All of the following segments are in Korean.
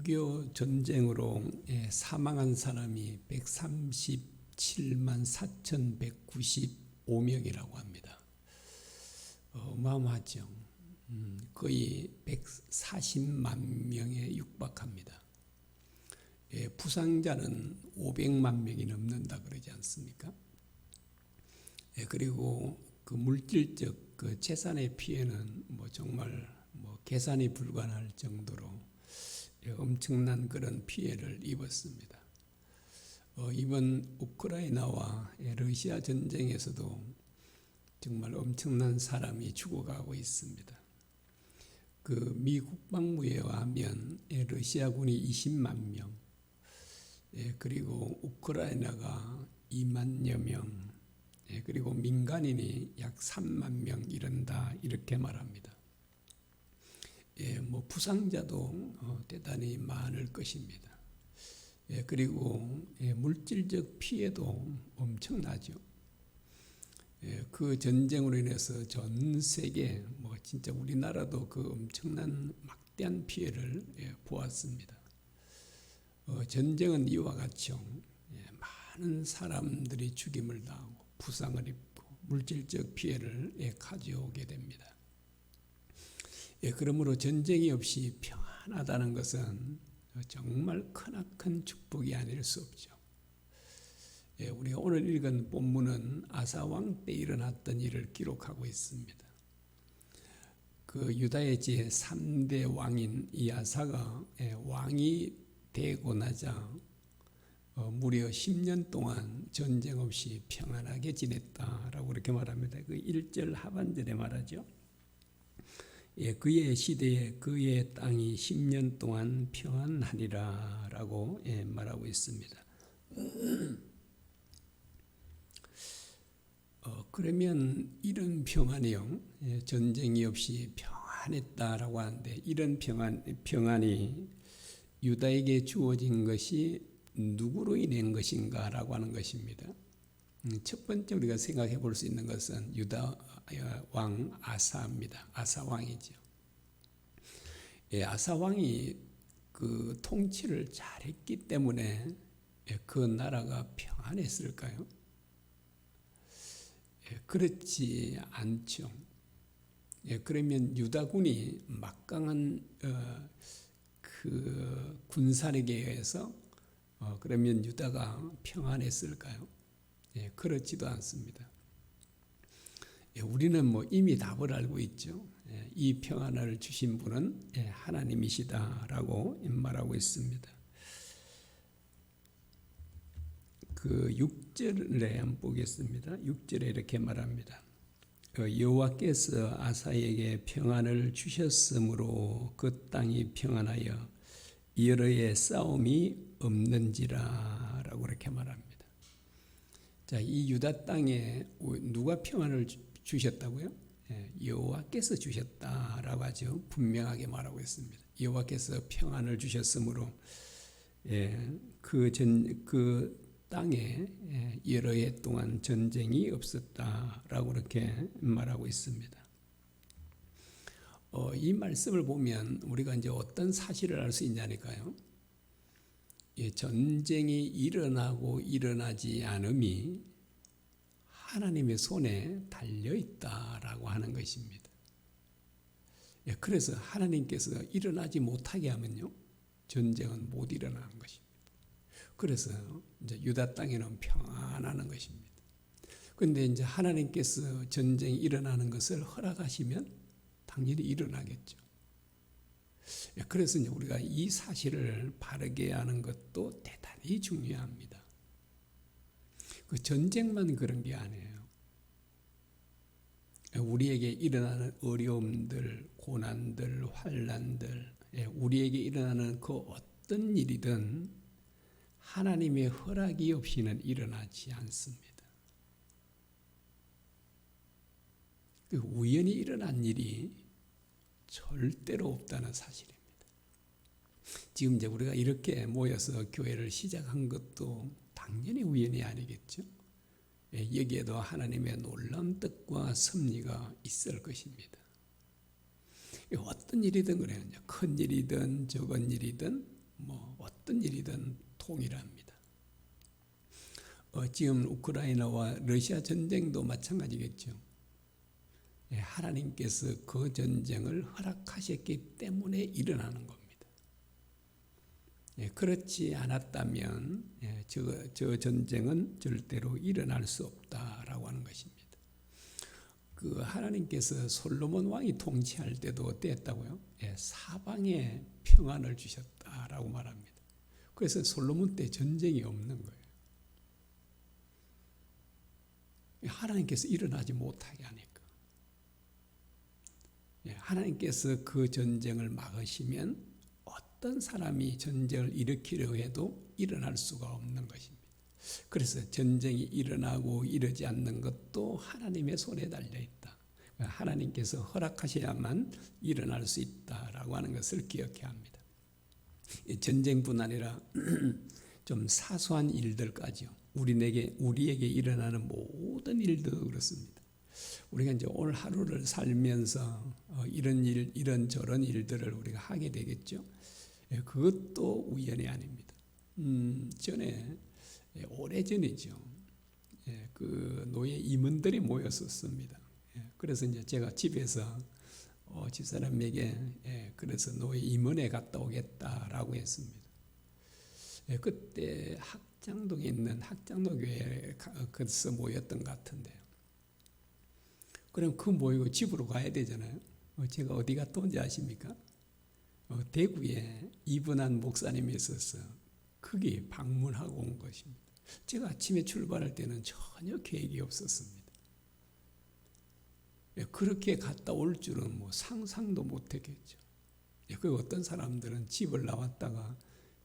6.25 전쟁으로 사망한 사람이 137만 4,195명이라고 합니다. 어마어마하죠. 거의 140만 명에 육박합니다. 부상자는 500만 명이 넘는다 그러지 않습니까? 그리고 그 물질적 그 재산의 피해는 정말 계산이 불가능할 정도로 엄청난 그런 피해를 입었습니다. 이번 우크라이나와 러시아 전쟁에서도 정말 엄청난 사람이 죽어가고 있습니다. 그 미 국방부에 의하면 러시아군이 20만 명, 그리고 우크라이나가 2만여 명, 그리고 민간인이 약 3만 명 이른다 이렇게 말합니다. 부상자도 대단히 많을 것입니다. 그리고 물질적 피해도 엄청나죠. 그 전쟁으로 인해서 전 세계 진짜 우리나라도 그 엄청난 막대한 피해를 보았습니다. 전쟁은 이와 같죠. 많은 사람들이 죽임을 당하고 부상을 입고 물질적 피해를 가져오게 됩니다. 그러므로 전쟁이 없이 평안하다는 것은 정말 크나큰 축복이 아닐 수 없죠. 우리가 오늘 읽은 본문은 아사 왕 때 일어났던 일을 기록하고 있습니다. 그 유다의 제3대 왕인 이 아사가 왕이 되고 나자 무려 10년 동안 전쟁 없이 평안하게 지냈다라고 그렇게 말합니다. 그 1절 하반절에 말하죠. 그의 시대에 그의 땅이 10년 동안 평안하리라 라고 말하고 있습니다. 그러면 이런 평안이요, 전쟁이 없이 평안했다라고 하는데, 이런 평안이 유다에게 주어진 것이 누구로 인한 것인가 라고 하는 것입니다. 첫 번째 우리가 생각해 볼 수 있는 것은 유다 왕 아사입니다. 아사 왕이죠. 아사 왕이 그 통치를 잘했기 때문에 그 나라가 평안했을까요? 그렇지 않죠. 그러면 유다군이 막강한 그 군사력에 의해서 그러면 유다가 평안했을까요? 그렇지도 않습니다. 우리는 이미 답을 알고 있죠. 이 평안을 주신 분은 하나님이시다라고 말하고 있습니다. 그 6절에 한번 보겠습니다. 6절에 이렇게 말합니다. 여호와께서 아사에게 평안을 주셨으므로 그 땅이 평안하여 여러의 싸움이 없는지라 라고 이렇게 말합니다. 자, 이 유다 땅에 누가 평안을 주셨다고요? 여호와께서 주셨다라고 하죠. 분명하게 말하고 있습니다. 여호와께서 평안을 주셨으므로 그 땅에 여러 해 동안 전쟁이 없었다라고 그렇게 말하고 있습니다. 이 말씀을 보면 우리가 이제 어떤 사실을 알 수 있냐니까요. 전쟁이 일어나고 일어나지 않음이 하나님의 손에 달려 있다라고 하는 것입니다. 그래서 하나님께서 일어나지 못하게 하면요, 전쟁은 못 일어나는 것입니다. 그래서 이제 유다 땅에는 평안하는 것입니다. 그런데 이제 하나님께서 전쟁이 일어나는 것을 허락하시면 당연히 일어나겠죠. 그래서 이제 우리가 이 사실을 바르게 아는 것도 대단히 중요합니다. 그 전쟁만 그런 게 아니에요. 우리에게 일어나는 어려움들, 고난들, 환난들, 우리에게 일어나는 그 어떤 일이든 하나님의 허락이 없이는 일어나지 않습니다. 우연히 일어난 일이 절대로 없다는 사실입니다. 지금 이제 우리가 이렇게 모여서 교회를 시작한 것도 당연히 우연이 아니겠죠. 여기에도 하나님의 놀라운 뜻과 섭리가 있을 것입니다. 어떤 일이든 그래요. 큰 일이든 적은 일이든 뭐 어떤 일이든 동일합니다. 지금 우크라이나와 러시아 전쟁도 마찬가지겠죠. 하나님께서 그 전쟁을 허락하셨기 때문에 일어나는 겁니다. 그렇지 않았다면 저 전쟁은 절대로 일어날 수 없다라고 하는 것입니다. 그 하나님께서 솔로몬 왕이 통치할 때도 어땠다고요? 사방에 평안을 주셨다라고 말합니다. 그래서 솔로몬 때 전쟁이 없는 거예요. 하나님께서 일어나지 못하게 하니까. 하나님께서 그 전쟁을 막으시면 어떤 사람이 전쟁을 일으키려 해도 일어날 수가 없는 것입니다. 그래서 전쟁이 일어나고 이러지 않는 것도 하나님의 손에 달려있다. 하나님께서 허락하셔야만 일어날 수 있다라고 하는 것을 기억해야 합니다. 전쟁뿐 아니라 좀 사소한 일들까지요. 우리에게 일어나는 모든 일도 그렇습니다. 우리가 이제 오늘 하루를 살면서 이런 일, 이런 저런 일들을 우리가 하게 되겠죠. 그것도 우연이 아닙니다. 전에 오래전이죠. 그 노예 임원들이 모였었습니다. 그래서 이제 제가 집에서 집사람에게 그래서 노예 임원에 갔다 오겠다라고 했습니다. 그때 학장동에 있는 학장로 교회에 거기서 모였던 것 같은데요. 그럼 그 모이고 집으로 가야 되잖아요. 제가 어디 갔다 온지 아십니까? 대구에 이분한 목사님이 있어서 거기 방문하고 온 것입니다. 제가 아침에 출발할 때는 전혀 계획이 없었습니다. 그렇게 갔다 올 줄은 뭐 상상도 못했겠죠. 그리고 어떤 사람들은 집을 나왔다가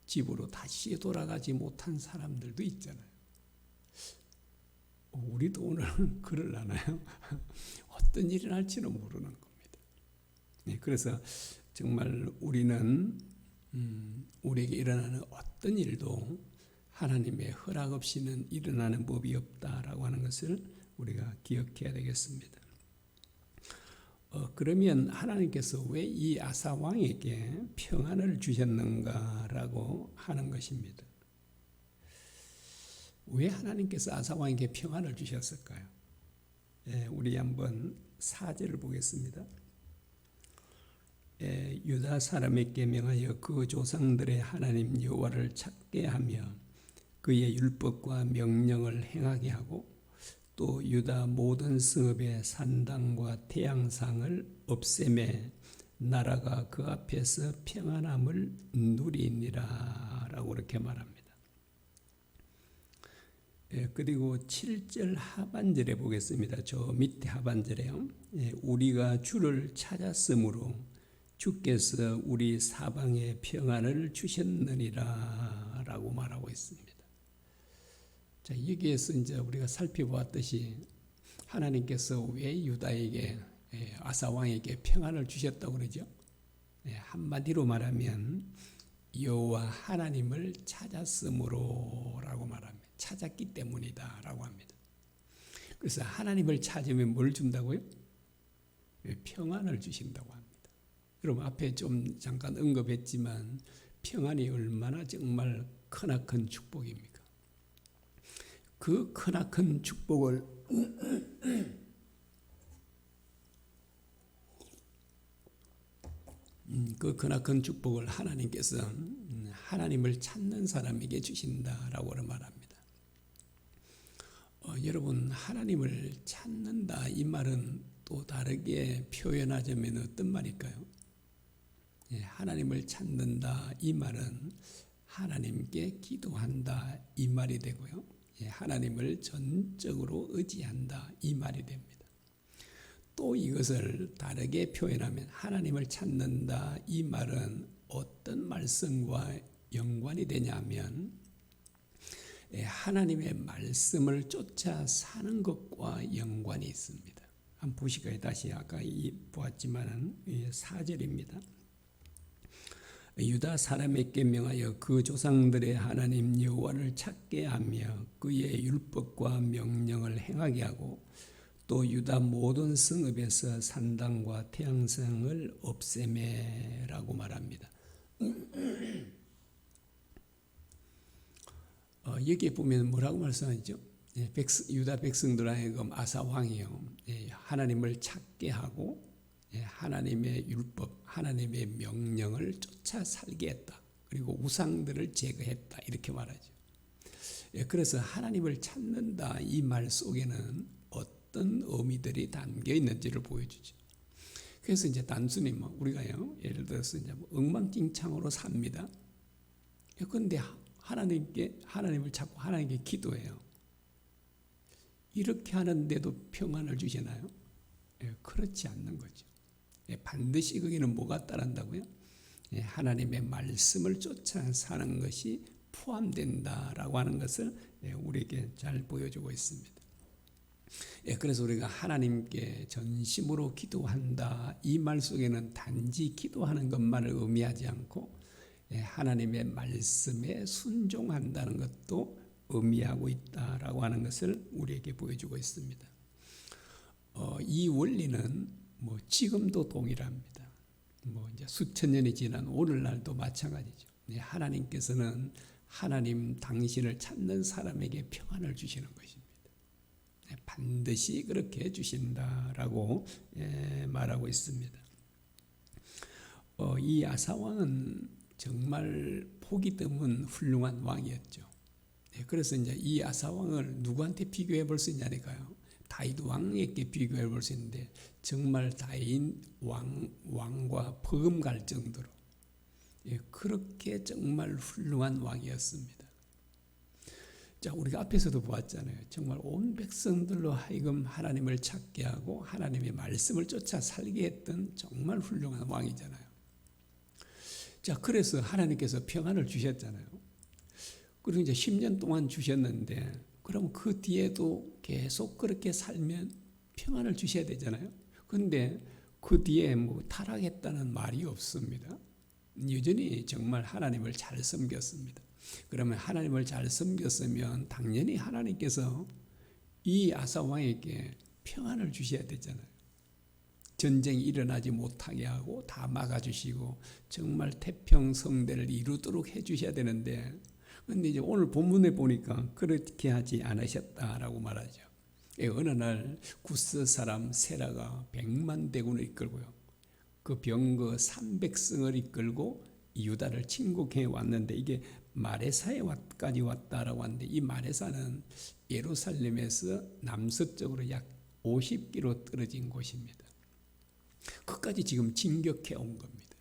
집으로 다시 돌아가지 못한 사람들도 있잖아요. 우리도 오늘 그러려나요? 어떤 일이 날지는 모르는 겁니다. 그래서 정말 우리는 우리에게 일어나는 어떤 일도 하나님의 허락 없이는 일어나는 법이 없다라고 하는 것을 우리가 기억해야 되겠습니다. 그러면 하나님께서 왜 이 아사 왕에게 평안을 주셨는가라고 하는 것입니다. 왜 하나님께서 아사 왕에게 평안을 주셨을까요? 우리 한번 4절을 보겠습니다. 유다 사람에게 명하여 그 조상들의 하나님 여호와를 찾게 하며 그의 율법과 명령을 행하게 하고 또 유다 모든 성읍의 산당과 태양상을 없애매 나라가 그 앞에서 평안함을 누리니라 라고 이렇게 말합니다. 그리고 7절 하반절에 보겠습니다. 저 밑에 하반절에요. 우리가 주를 찾았으므로 주께서 우리 사방에 평안을 주셨느니라 라고 말하고 있습니다. 자, 여기에서 이제 우리가 살펴보았듯이 하나님께서 왜 유다에게 아사 왕에게 평안을 주셨다고 그러죠? 한마디로 말하면 여호와 하나님을 찾았으므로라고 말합니다. 찾았기 때문이다 라고 합니다. 그래서 하나님을 찾으면 뭘 준다고요? 평안을 주신다고 합니다. 여러분 앞에 좀 잠깐 언급했지만 평안이 얼마나 정말 크나큰 축복입니까? 그 크나큰 축복을 그 크나큰 축복을 하나님께서 하나님을 찾는 사람에게 주신다라고 말합니다. 여러분 하나님을 찾는다 이 말은 또 다르게 표현하자면 어떤 말일까요? 하나님을 찾는다 이 말은 하나님께 기도한다 이 말이 되고요. 하나님을 전적으로 의지한다 이 말이 됩니다. 또 이것을 다르게 표현하면 하나님을 찾는다 이 말은 어떤 말씀과 연관이 되냐면 하나님의 말씀을 쫓아 사는 것과 연관이 있습니다. 한번 보실까요? 다시 아까 보았지만은 4절입니다. 유다 사람에게 명하여 그 조상들의 하나님 여호와를 찾게 하며 그의 율법과 명령을 행하게 하고 또 유다 모든 성읍에서 산당과 태양성을 없애매라고 말합니다. 여기에 보면 뭐라고 말씀하죠? 유다 백성들 하여금 아사 왕이요, 하나님을 찾게 하고 하나님의 율법, 하나님의 명령을 쫓아 살게 했다. 그리고 우상들을 제거했다. 이렇게 말하죠. 그래서 하나님을 찾는다 이 말 속에는 어떤 의미들이 담겨 있는지를 보여주죠. 그래서 이제 단순히 우리가요, 예를 들어서 이제 엉망진창으로 삽니다. 그런데 하나님을 찾고 하나님께 기도해요. 이렇게 하는데도 평안을 주시나요? 그렇지 않는 거죠. 반드시 거기는 뭐가 따른다고요? 하나님의 말씀을 쫓아 사는 것이 포함된다라고 하는 것을 우리에게 잘 보여주고 있습니다. 그래서 우리가 하나님께 전심으로 기도한다 이 말 속에는 단지 기도하는 것만을 의미하지 않고 하나님의 말씀에 순종한다는 것도 의미하고 있다라고 하는 것을 우리에게 보여주고 있습니다. 이 원리는 지금도 동일합니다. 이제 수천 년이 지난 오늘날도 마찬가지죠. 하나님께서는 하나님 당신을 찾는 사람에게 평안을 주시는 것입니다. 반드시 그렇게 해주신다라고 말하고 있습니다. 이 아사왕은 정말 보기 드문 훌륭한 왕이었죠. 그래서 이제 이 아사왕을 누구한테 비교해 볼 수 있냐니까요. 다윗 왕에게 비교해 볼 수 있는데 정말 다윗 왕과 버금갈 정도로 그렇게 정말 훌륭한 왕이었습니다. 자, 우리가 앞에서도 보았잖아요. 정말 온 백성들로 하여금 하나님을 찾게 하고 하나님의 말씀을 쫓아 살게 했던 정말 훌륭한 왕이잖아요. 자, 그래서 하나님께서 평안을 주셨잖아요. 그리고 이제 10년 동안 주셨는데 그럼 그 뒤에도 계속 그렇게 살면 평안을 주셔야 되잖아요. 그런데 그 뒤에 타락했다는 말이 없습니다. 여전히 정말 하나님을 잘 섬겼습니다. 그러면 하나님을 잘 섬겼으면 당연히 하나님께서 이 아사 왕에게 평안을 주셔야 되잖아요. 전쟁이 일어나지 못하게 하고 다 막아주시고 정말 태평성대를 이루도록 해주셔야 되는데 그런데 이제 오늘 본문에 보니까 그렇게 하지 않으셨다라고 말하죠. 어느 날 구스 사람 세라가 100만 대군을 이끌고요. 그 병거 300승을 이끌고 유다를 침공해 왔는데 이게 마레사에까지 왔다라고 하는데 이 마레사는 예루살렘에서 남서쪽으로 약 50km 떨어진 곳입니다. 그까지 지금 진격해 온 겁니다.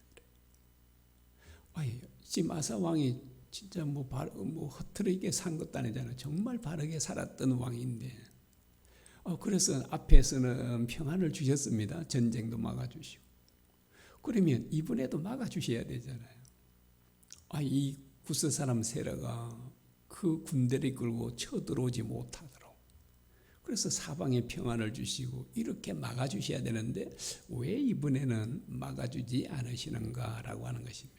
지금 아사 왕이 진짜 허트리게 산 것도 아니잖아요. 정말 바르게 살았던 왕인데 그래서 앞에서는 평안을 주셨습니다. 전쟁도 막아주시고. 그러면 이번에도 막아주셔야 되잖아요. 이 구스 사람 세라가 그 군대를 이끌고 쳐들어오지 못하도록 그래서 사방에 평안을 주시고 이렇게 막아주셔야 되는데 왜 이번에는 막아주지 않으시는가라고 하는 것입니다.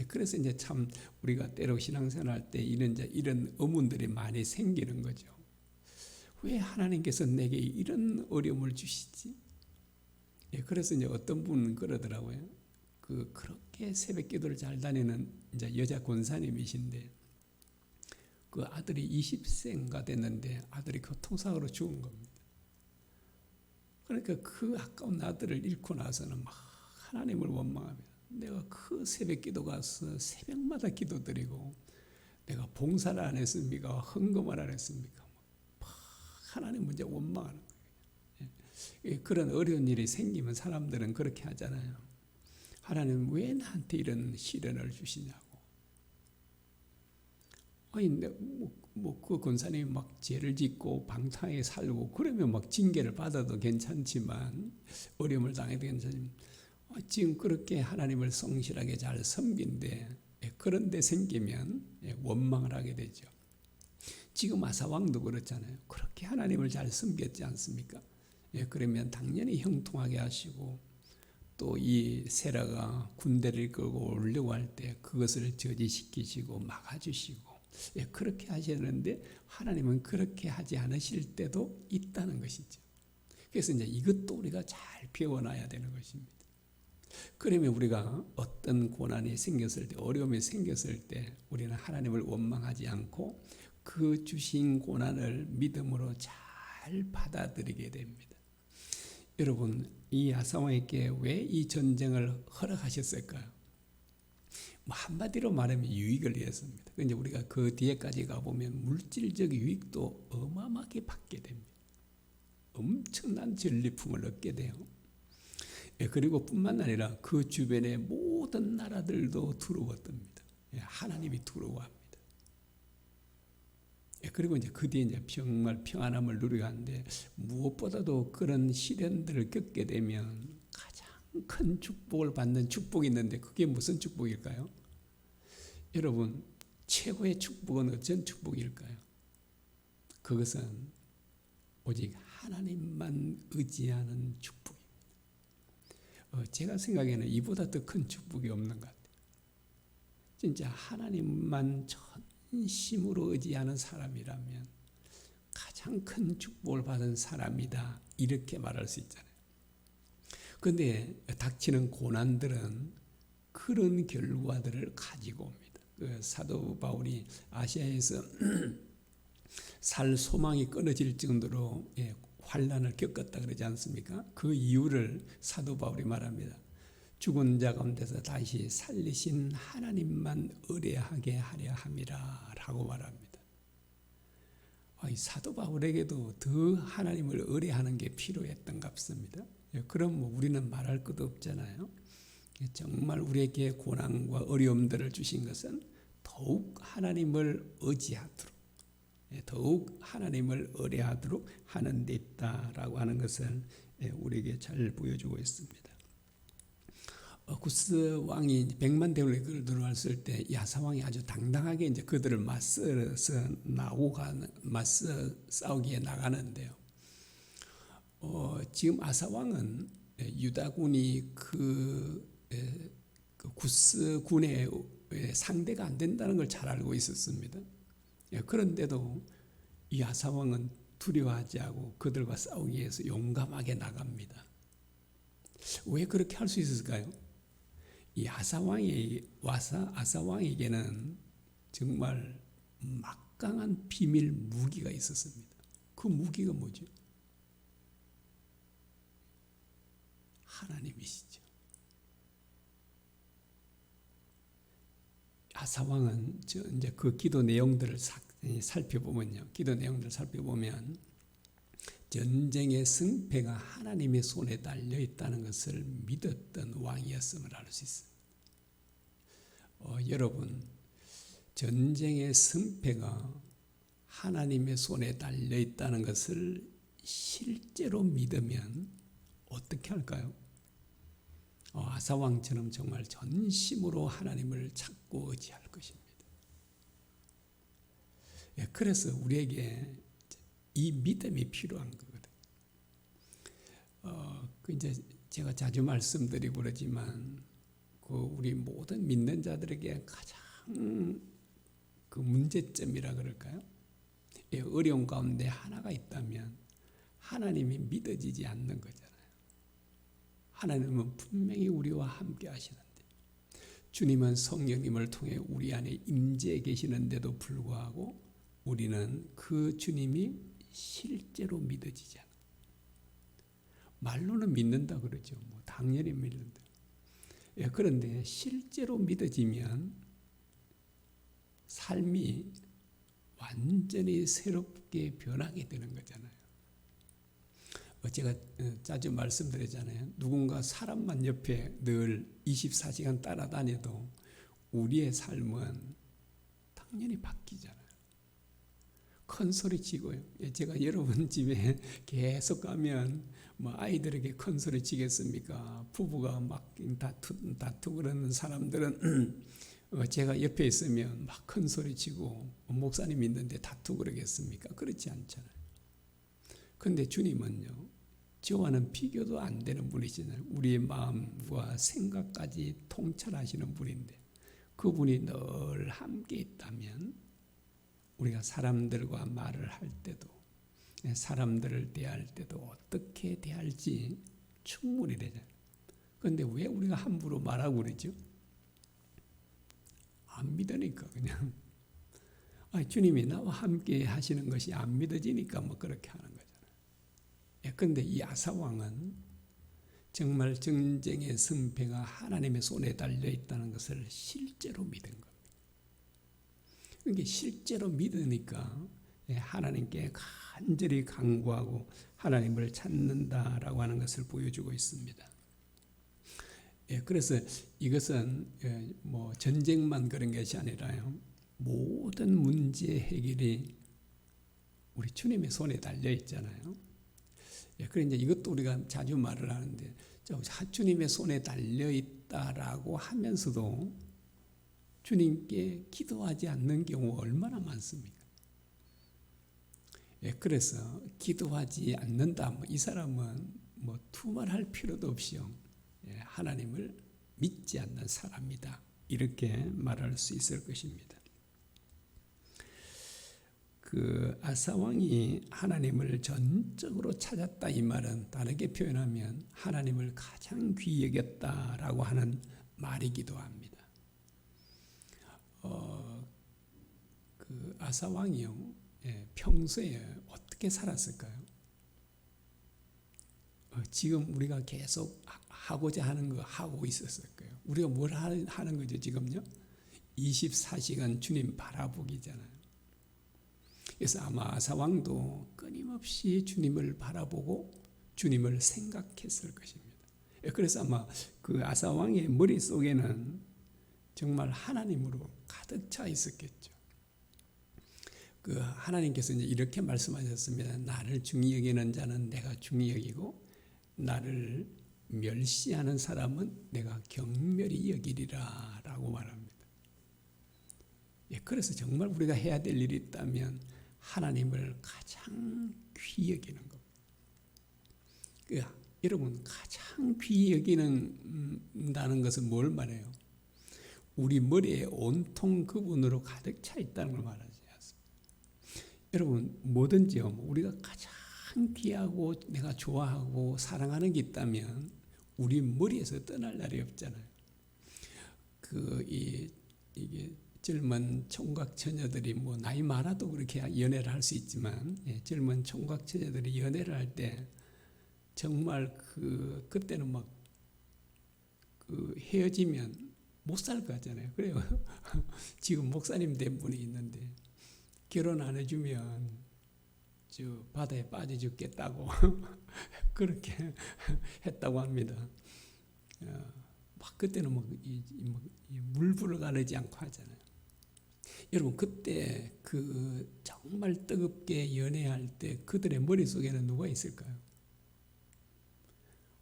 그래서 이제 참 우리가 때로 신앙생활할 때 이런 의문들이 많이 생기는 거죠. 왜 하나님께서 내게 이런 어려움을 주시지? 그래서 이제 어떤 분은 그러더라고요. 그렇게 새벽 기도를 잘 다니는 이제 여자 권사님이신데 그 아들이 20세인가 됐는데 아들이 교통사고로 죽은 겁니다. 그러니까 그 아까운 아들을 잃고 나서는 막 하나님을 원망합니다. 내가 그 새벽 기도 가서 새벽마다 기도드리고 내가 봉사를 안 했습니까? 헌금을 안 했습니까? 하나님 문제 원망하는 거예요. 그런 어려운 일이 생기면 사람들은 그렇게 하잖아요. 하나님 왜 나한테 이런 시련을 주시냐고. 그 권사님이 막 죄를 짓고 방탕하게 살고 그러면 막 징계를 받아도 괜찮지만 어려움을 당해도 괜찮지만 지금 그렇게 하나님을 성실하게 잘 섬긴데 그런 데 생기면 원망을 하게 되죠. 지금 아사왕도 그렇잖아요. 그렇게 하나님을 잘 섬겼지 않습니까? 그러면 당연히 형통하게 하시고 또 이 세라가 군대를 끌고 오려고 할 때 그것을 저지시키시고 막아주시고 그렇게 하시는데 하나님은 그렇게 하지 않으실 때도 있다는 것이죠. 그래서 이제 이것도 우리가 잘 배워놔야 되는 것입니다. 그러면 우리가 어떤 고난이 생겼을 때 어려움이 생겼을 때 우리는 하나님을 원망하지 않고 그 주신 고난을 믿음으로 잘 받아들이게 됩니다. 여러분, 이 아사왕에게 왜 이 전쟁을 허락하셨을까요? 뭐 한마디로 말하면 유익을 위해서입니다. 근데 우리가 그 뒤에까지 가보면 물질적 유익도 어마어마하게 받게 됩니다. 엄청난 전리품을 얻게 돼요. 그리고 뿐만 아니라 그 주변의 모든 나라들도 두려웠답니다. 하나님이 두려워합니다. 그리고 이제 그 뒤에 이제 정말 평안함을 누리게 하는데, 무엇보다도 그런 시련들을 겪게 되면 가장 큰 축복을 받는 축복이 있는데, 그게 무슨 축복일까요? 여러분, 최고의 축복은 어떤 축복일까요? 그것은 오직 하나님만 의지하는 축복입니다. 제가 생각에는 이보다 더 큰 축복이 없는 것 같아요. 진짜 하나님만 전심으로 의지하는 사람이라면 가장 큰 축복을 받은 사람이다, 이렇게 말할 수 있잖아요. 그런데 닥치는 고난들은 그런 결과들을 가지고 옵니다. 사도 바울이 아시아에서 살 소망이 끊어질 정도로 환난을 겪었다 그러지 않습니까? 그 이유를 사도 바울이 말합니다. 죽은 자 가운데서 다시 살리신 하나님만 의뢰하게 하려 함이라 라고 말합니다. 사도 바울에게도 더 하나님을 의뢰하는 게 필요했던 것 같습니다. 그럼 뭐 우리는 말할 것도 없잖아요. 정말 우리에게 고난과 어려움들을 주신 것은 더욱 하나님을 의지하도록, 더욱 하나님을 의뢰하도록 하는 데 있다라고 하는 것을 우리에게 잘 보여주고 있습니다. 구스 왕이 100만 대군을 들어왔을 때 야사 왕이 아주 당당하게 이제 그들을 맞서서 맞서 싸우기에 나가는데요. 지금 아사 왕은 유다군이 그 구스 군의 상대가 안 된다는 걸 잘 알고 있었습니다. 그런데도 이 아사 왕은 두려워하지 않고 그들과 싸우기 위해서 용감하게 나갑니다. 왜 그렇게 할 수 있었을까요? 이 아사 왕에게는 정말 막강한 비밀 무기가 있었습니다. 그 무기가 뭐죠? 하나님이시죠. 아사 왕은 이제 그 기도 내용들을 살펴보면요, 전쟁의 승패가 하나님의 손에 달려 있다는 것을 믿었던 왕이었음을 알 수 있습니다. 여러분, 전쟁의 승패가 하나님의 손에 달려 있다는 것을 실제로 믿으면 어떻게 할까요? 아사 왕처럼 정말 전심으로 하나님을 찾고 의지할 것입니다. 그래서 우리에게 이 믿음이 필요한 거거든요. 이제 제가 자주 말씀드리고 그러지만 우리 모든 믿는 자들에게 가장 그 문제점이라 그럴까요? 어려운 가운데 하나가 있다면 하나님이 믿어지지 않는 거잖아요. 하나님은 분명히 우리와 함께 하시는데, 주님은 성령님을 통해 우리 안에 임재해 계시는데도 불구하고 우리는 그 주님이 실제로 믿어지지 않아요. 말로는 믿는다 그러죠. 당연히 믿는다. 그런데 실제로 믿어지면 삶이 완전히 새롭게 변하게 되는 거잖아요. 제가 자주 말씀드렸잖아요. 누군가 사람만 옆에 늘 24시간 따라다녀도 우리의 삶은 당연히 바뀌잖아요. 큰 소리 치고요. 제가 여러분 집에 계속 가면 아이들에게 큰 소리 치겠습니까? 부부가 막 다투고 그러는 사람들은 제가 옆에 있으면 막 큰 소리 치고, 목사님 있는데 다투고 그러겠습니까? 그렇지 않잖아요. 그런데 주님은요, 저와는 비교도 안 되는 분이시잖아요. 우리의 마음과 생각까지 통찰하시는 분인데, 그분이 늘 함께 있다면 우리가 사람들과 말을 할 때도, 사람들을 대할 때도 어떻게 대할지 충분히 되잖아요. 그런데 왜 우리가 함부로 말하고 그러죠? 안 믿으니까 그냥. 주님이 나와 함께 하시는 것이 안 믿어지니까 뭐 그렇게 하는 거잖아요. 그런데 이 아사왕은 정말 전쟁의 승패가 하나님의 손에 달려 있다는 것을 실제로 믿은 겁니다. 그게 실제로 믿으니까 하나님께 간절히 간구하고 하나님을 찾는다라고 하는 것을 보여주고 있습니다. 그래서 이것은 뭐 전쟁만 그런 것이 아니라요, 모든 문제 해결이 우리 주님의 손에 달려 있잖아요. 그런데 이것도 우리가 자주 말을 하는데, 주님의 손에 달려 있다라고 하면서도 주님께 기도하지 않는 경우가 얼마나 많습니까? 그래서 기도하지 않는다, 이 사람은 뭐 두말할 필요도 없이요, 하나님을 믿지 않는 사람이다, 이렇게 말할 수 있을 것입니다. 그 아사왕이 하나님을 전적으로 찾았다, 이 말은 다르게 표현하면 하나님을 가장 귀히 여겼다라고 하는 말이기도 합니다. 그 아사왕이요, 평소에 어떻게 살았을까요? 지금 우리가 계속 하고자 하는 거 하고 있었을 거예요. 우리가 뭘 하는 거죠 지금요? 24시간 주님 바라보기잖아요. 그래서 아마 아사왕도 끊임없이 주님을 바라보고 주님을 생각했을 것입니다. 그래서 아마 그 아사왕의 머릿속에는 정말 하나님으로 가득 차 있었겠죠. 그 하나님께서 이제 이렇게 말씀하셨습니다. 나를 중히 여기는 자는 내가 중히 여기고 나를 멸시하는 사람은 내가 경멸히 여기리라 라고 말합니다. 그래서 정말 우리가 해야 될 일이 있다면 하나님을 가장 귀히 여기는 겁니다. 여러분, 가장 귀히 여기는다는 것은 뭘 말해요? 우리 머리에 온통 그분으로 가득 차 있다는 걸 말하지 않습니다. 여러분, 뭐든지요, 우리가 가장 귀하고 내가 좋아하고 사랑하는 게 있다면 우리 머리에서 떠날 날이 없잖아요. 이게 젊은 총각 처녀들이 뭐 나이 많아도 그렇게 연애를 할 수 있지만, 젊은 총각 처녀들이 연애를 할 때 정말 그때는 막 헤어지면 못 살 것 같잖아요. 그래요. 지금 목사님 된 분이 있는데 결혼 안 해주면 저 바다에 빠져 죽겠다고 그렇게 했다고 합니다. 막 그때는 막 물불을 가르지 않고 하잖아요. 여러분, 그때 정말 뜨겁게 연애할 때 그들의 머릿속에는 누가 있을까요?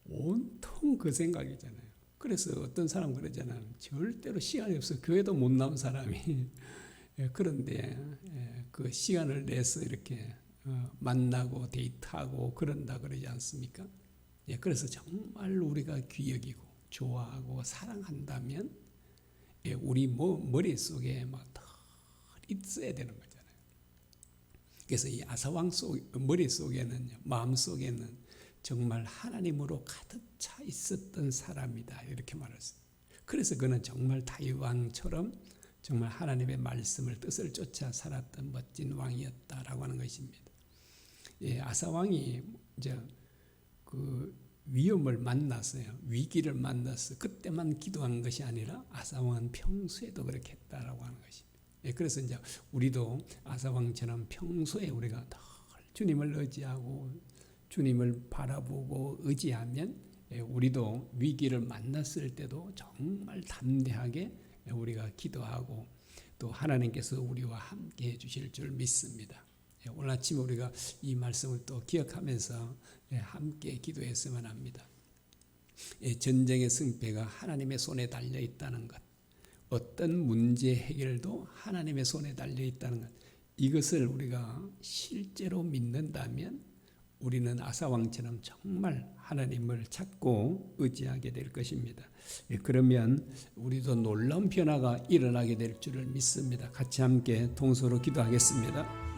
온통 그 생각이잖아요. 그래서 어떤 사람 그러잖아요. 절대로 시간이 없어 교회도 못 나온 사람이 그런데 그 시간을 내서 이렇게 만나고 데이트하고 그런다 그러지 않습니까? 그래서 정말 우리가 귀히 여기고 좋아하고 사랑한다면 우리 머릿속에 막 더 있어야 되는 거잖아요. 그래서 이 아사왕 머릿속에는, 마음속에는 정말 하나님으로 가득 차 있었던 사람이다, 이렇게 말했어요. 그래서 그는 정말 다윗 왕처럼 정말 하나님의 말씀을 뜻을 쫓아 살았던 멋진 왕이었다라고 하는 것입니다. 아사왕이 이제 그 위험을 만났어요. 위기를 만났어. 그때만 기도한 것이 아니라 아사왕은 평소에도 그렇게 했다라고 하는 것입니다. 그래서 이제 우리도 아사왕처럼 평소에 우리가 늘 주님을 의지하고 주님을 바라보고 의지하면 우리도 위기를 만났을 때도 정말 담대하게 우리가 기도하고 또 하나님께서 우리와 함께 해주실 줄 믿습니다. 오늘 아침에 우리가 이 말씀을 또 기억하면서 함께 기도했으면 합니다. 전쟁의 승패가 하나님의 손에 달려 있다는 것, 어떤 문제 해결도 하나님의 손에 달려 있다는 것, 이것을 우리가 실제로 믿는다면 우리는 아사왕처럼 정말 하나님을 찾고 의지하게 될 것입니다. 그러면 우리도 놀라운 변화가 일어나게 될 줄을 믿습니다. 같이 함께 동서로 기도하겠습니다.